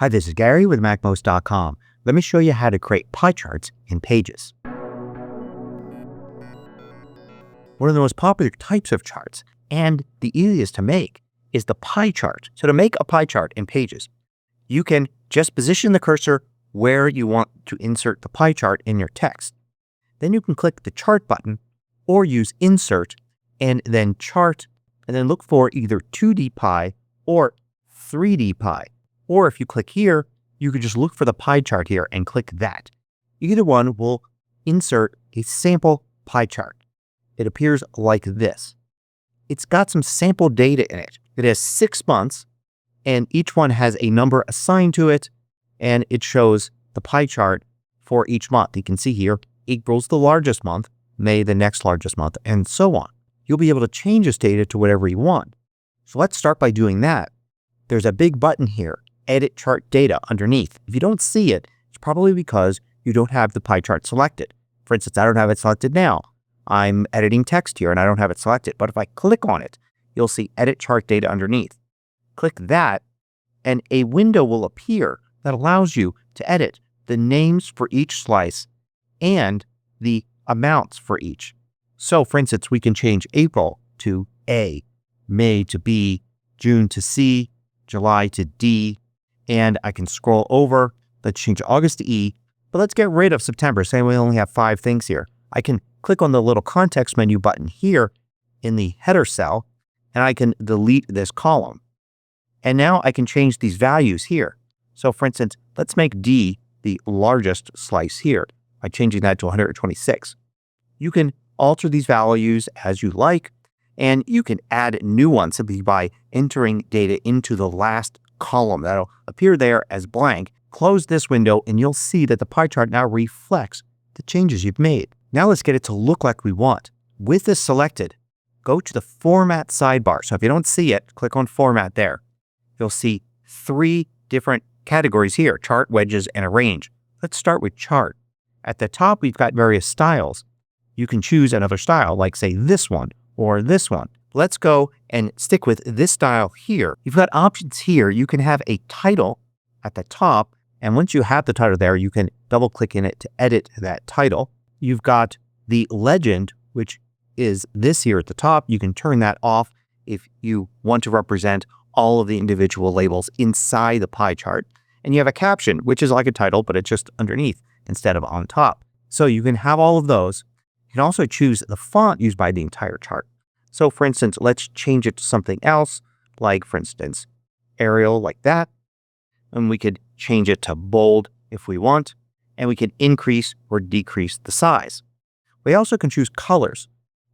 Hi, this is Gary with MACMOST.com. Let me show you how to create pie charts in Pages. One of the most popular types of charts and the easiest to make is the pie chart. So to make a pie chart in Pages, you can just position the cursor where you want to insert the pie chart in your text. Then you can click the Chart button or use Insert and then Chart, and then look for either 2D pie or 3D pie. Or if you click here, you could just look for the pie chart here and click that. Either one will insert a sample pie chart. It appears like this. It's got some sample data in it. It has 6 months, and each one has a number assigned to it, and it shows the pie chart for each month. You can see here, April's the largest month, May the next largest month, and so on. You'll be able to change this data to whatever you want. So let's start by doing that. There's a big button here, Edit Chart Data, underneath. If you don't see it, it's probably because you don't have the pie chart selected. For instance, I don't have it selected now. I'm editing text here and I don't have it selected. But if I click on it, you'll see Edit Chart Data underneath. Click that and a window will appear that allows you to edit the names for each slice and the amounts for each. So for instance, we can change April to A, May to B, June to C, July to D, and I can scroll over. Let's change August to E, but let's get rid of September. Say we only have 5 things here. I can click on the little context menu button here in the header cell, and I can delete this column. And now I can change these values here. So for instance, let's make D the largest slice here by changing that to 126. You can alter these values as you like, and you can add new ones simply by entering data into the last column. That'll appear there as blank. Close this window and you'll see that the pie chart now reflects the changes you've made. Now let's get it to look like we want. With this selected, go to the Format sidebar. So if you don't see it, click on Format there. You'll see 3 different categories here, Chart, Wedges, and Arrange. Let's start with Chart. At the top, we've got various styles. You can choose another style, like say this one or this one. Let's go and stick with this style here. You've got options here. You can have a title at the top, and once you have the title there, you can double click in it to edit that title. You've got the legend, which is this here at the top. You can turn that off if you want to represent all of the individual labels inside the pie chart. And you have a caption, which is like a title, but it's just underneath instead of on top. So you can have all of those. You can also choose the font used by the entire chart. So for instance, let's change it to something else, like for instance, Arial, like that. And we could change it to bold if we want, and we can increase or decrease the size. We also can choose colors.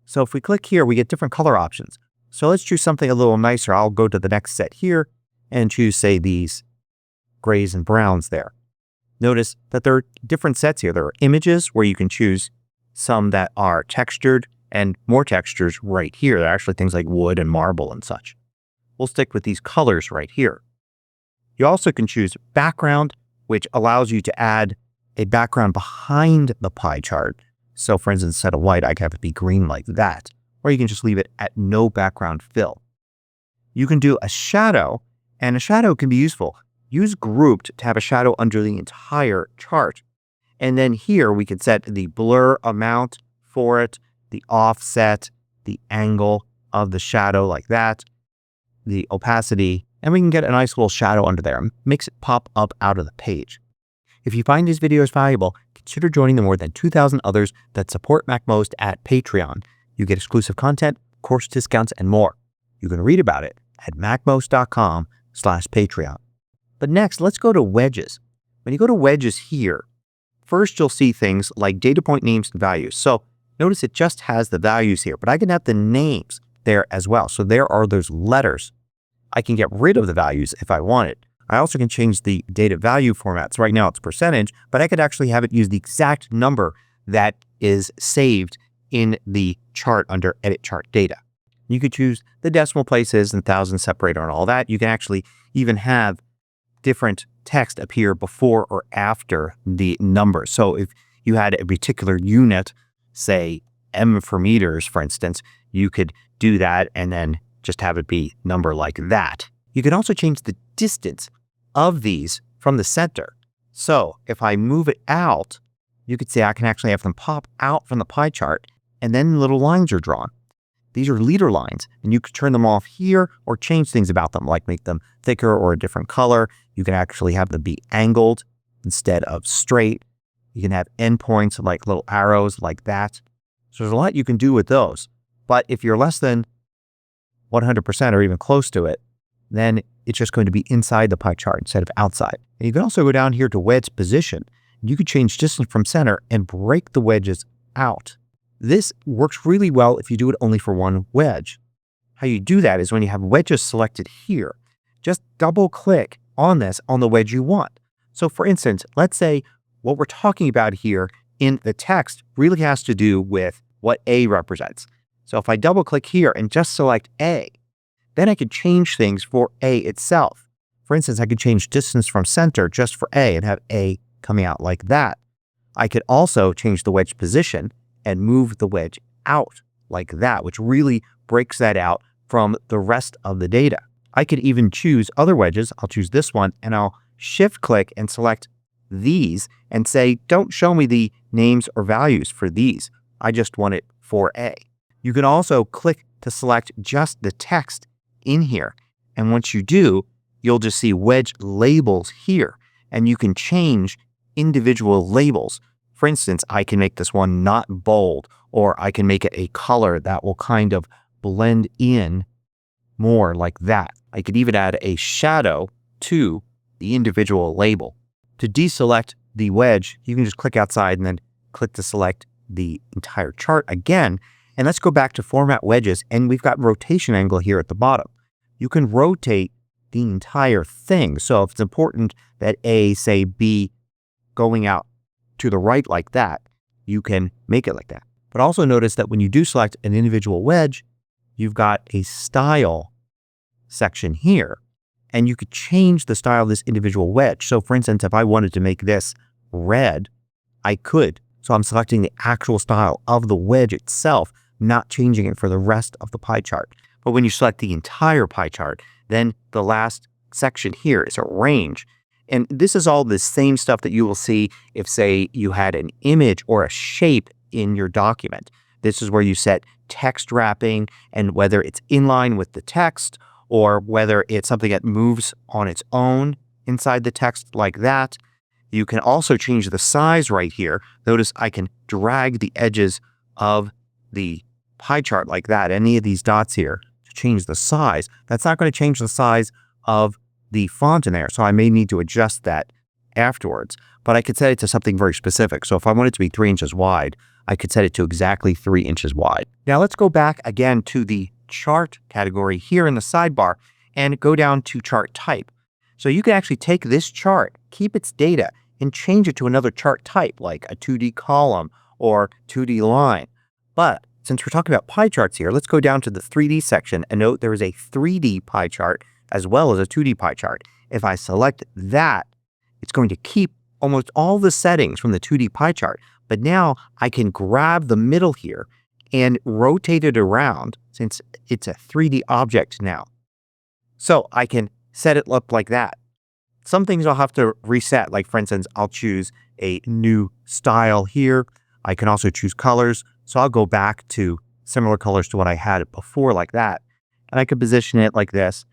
So if we click here, we get different color options. So let's choose something a little nicer. I'll go to the next set here and choose, say, these grays and browns there. Notice that there are different sets here. There are images where you can choose some that are textured and more textures right here. There are actually things like wood and marble and such. We'll stick with these colors right here. You also can choose background, which allows you to add a background behind the pie chart. So for instance, instead of white, I can have it be green like that. Or you can just leave it at no background fill. You can do a shadow, and a shadow can be useful. Use grouped to have a shadow under the entire chart. And then here we could set the blur amount for it, the offset, the angle of the shadow like that, the opacity, and we can get a nice little shadow under there. Makes it pop up out of the page. If you find these videos valuable, consider joining the more than 2,000 others that support MACMOST at Patreon. You get exclusive content, course discounts, and more. You can read about it at macmost.com/Patreon. But next, let's go to Wedges. When you go to Wedges here, first you'll see things like data point names and values. So notice it just has the values here, but I can have the names there as well. So there are those letters. I can get rid of the values if I wanted. I also can change the data value format. So right now it's percentage, but I could actually have it use the exact number that is saved in the chart under Edit Chart Data. You could choose the decimal places and thousand separator and all that. You can actually even have different text appear before or after the number. So if you had a particular unit, say M for meters, for instance, you could do that and then just have it be number like that. You can also change the distance of these from the center. So if I move it out, you could see I can actually have them pop out from the pie chart, and then little lines are drawn. These are leader lines, and you could turn them off here or change things about them, like make them thicker or a different color. You can actually have them be angled instead of straight. You can have endpoints like little arrows like that. So there's a lot you can do with those. But if you're less than 100% or even close to it, then it's just going to be inside the pie chart instead of outside. And you can also go down here to wedge position. You could change distance from center and break the wedges out. This works really well if you do it only for one wedge. How you do that is when you have wedges selected here, just double click on this on the wedge you want. So for instance, let's say what we're talking about here in the text really has to do with what A represents. So if I double click here and just select A, then I could change things for A itself. For instance, I could change distance from center just for A and have A coming out like that. I could also change the wedge position and move the wedge out like that, which really breaks that out from the rest of the data. I could even choose other wedges. I'll choose this one and I'll shift click and select these and say, don't show me the names or values for these. I just want it for A. You can also click to select just the text in here. And once you do, you'll just see wedge labels here, and you can change individual labels. For instance, I can make this one not bold, or I can make it a color that will kind of blend in more like that. I could even add a shadow to the individual label. To deselect the wedge, you can just click outside and then click to select the entire chart again. And let's go back to Format Wedges, and we've got rotation angle here at the bottom. You can rotate the entire thing. So if it's important that A, say, be going out to the right like that, you can make it like that. But also notice that when you do select an individual wedge, you've got a style section here, and you could change the style of this individual wedge. So for instance, if I wanted to make this red, I could. So I'm selecting the actual style of the wedge itself, not changing it for the rest of the pie chart. But when you select the entire pie chart, then the last section here is a range. And this is all the same stuff that you will see if, say, you had an image or a shape in your document. This is where you set text wrapping and whether it's in line with the text or whether it's something that moves on its own inside the text like that. You can also change the size right here. Notice I can drag the edges of the pie chart like that, any of these dots here, to change the size. That's not going to change the size of the font in there, so I may need to adjust that afterwards. But I could set it to something very specific. So if I want it to be 3 inches wide, I could set it to exactly 3 inches wide. Now let's go back again to the chart category here in the sidebar and go down to chart type. So you can actually take this chart, keep its data, and change it to another chart type like a 2D column or 2D line. But since we're talking about pie charts here, let's go down to the 3D section and note there is a 3D pie chart as well as a 2D pie chart. If I select that, it's going to keep almost all the settings from the 2D pie chart. But now I can grab the middle here and rotate it around since it's a 3D object now. So I can set it up like that. Some things I'll have to reset. Like for instance, I'll choose a new style here. I can also choose colors. So I'll go back to similar colors to what I had before like that. And I could position it like this.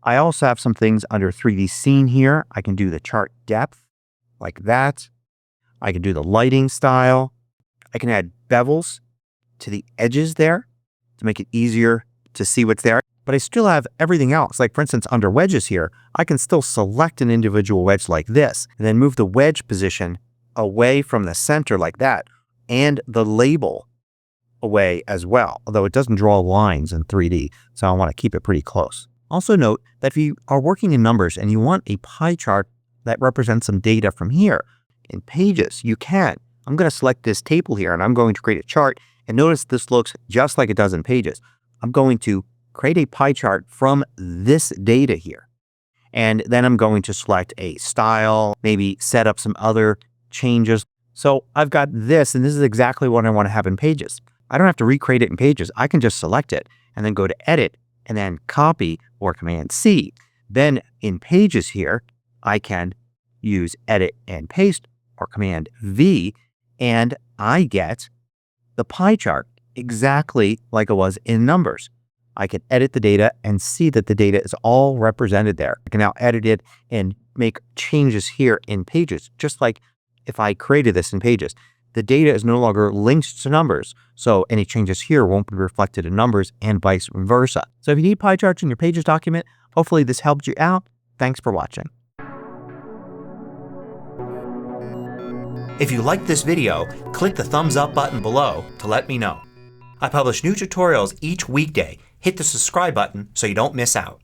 I also have some things under 3D scene here. I can do the chart depth like that. I can do the lighting style. I can add bevels to the edges there to make it easier to see what's there. But I still have everything else. Like for instance, under wedges here, I can still select an individual wedge like this and then move the wedge position away from the center like that and the label away as well, although it doesn't draw lines in 3D, so I want to keep it pretty close. Also note that if you are working in numbers and you want a pie chart that represents some data from here in Pages, you can. I'm going to select this table here and I'm going to create a chart, and notice this looks just like it does in Pages. I'm going to create a pie chart from this data here. And then I'm going to select a style, maybe set up some other changes. So I've got this, and this is exactly what I want to have in Pages. I don't have to recreate it in Pages. I can just select it and then go to Edit and then Copy or Command C. Then in Pages here, I can use Edit and Paste or Command V, and I get the pie chart exactly like it was in Numbers. I can edit the data and see that the data is all represented there. I can now edit it and make changes here in Pages, just like if I created this in Pages. The data is no longer linked to Numbers, so any changes here won't be reflected in Numbers and vice versa. So if you need pie charts in your Pages document, hopefully this helped you out. Thanks for watching. If you liked this video, click the thumbs up button below to let me know. I publish new tutorials each weekday. Hit the subscribe button so you don't miss out.